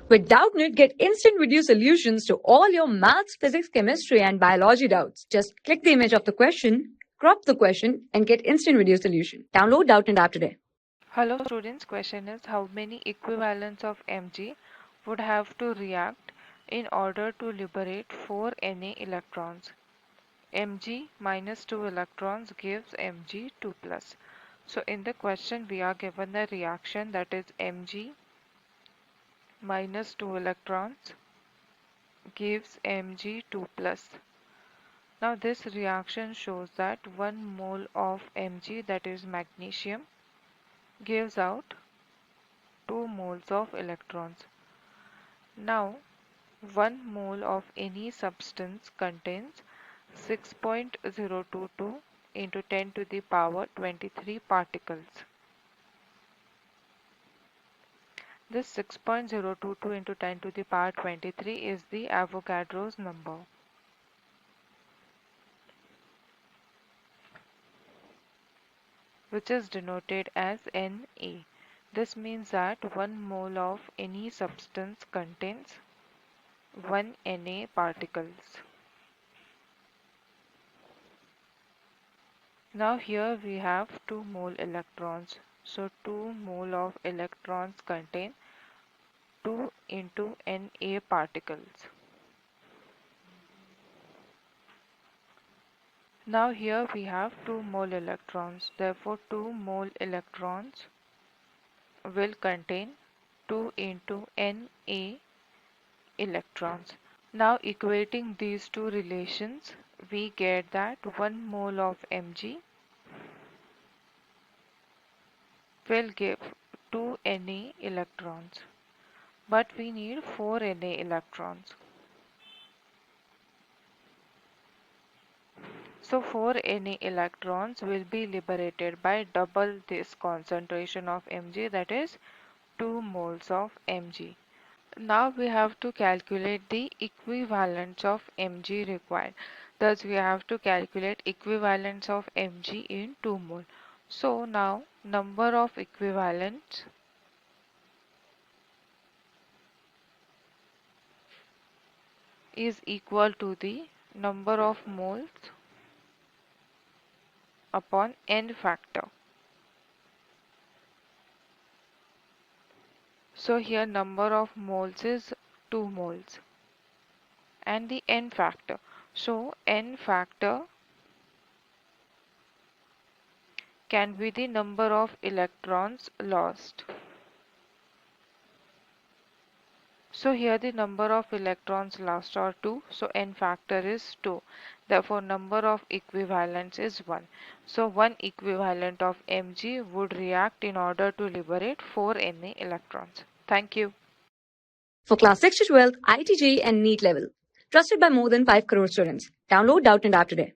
With Doubtnut, get instant video solutions to all your maths, physics, chemistry, and biology doubts. Just click the image of the question, crop the question, and get instant video solution. Download Doubtnut app today. Hello students, question is how many equivalents of Mg would have to react in order to liberate 4 Na electrons? Mg minus 2 electrons gives Mg2+. So in the question we are given the reaction, that is Mg minus 2 electrons gives Mg2+. Now this reaction shows that 1 mole of Mg, that is magnesium, gives out 2 moles of electrons. Now 1 mole of any substance contains 6.022 into 10 to the power 23 particles. This 6.022 into 10 to the power 23 is the Avogadro's number. Which is denoted as Na. This means that 1 mole of any substance contains 1 Na particles. Now here we have 2 mole electrons. So 2 mole of electrons contain 2 into Na particles. Now here we have 2 mole electrons. Therefore 2 mole electrons will contain 2 into Na electrons. Now equating these two relations, we get that 1 mole of Mg will give 2 Na electrons, but we need 4 Na electrons. So 4 Na electrons will be liberated by double this concentration of Mg, that is 2 moles of Mg. Now we have to calculate the equivalence of Mg required. Thus we have to calculate equivalence of Mg in 2 mole. So now number of equivalents is equal to the number of moles upon n factor. So here number of moles is 2 moles and the n factor. So n factor can be the number of electrons lost. So here the number of electrons lost are 2, so n factor is 2. Therefore number of equivalents is 1. So 1 equivalent of Mg would react in order to liberate 4 Na electrons. Thank you. For class 6 to 12, IIT JEE and NEET level. Trusted by more than 5 crore students. Download Doubtnut app today.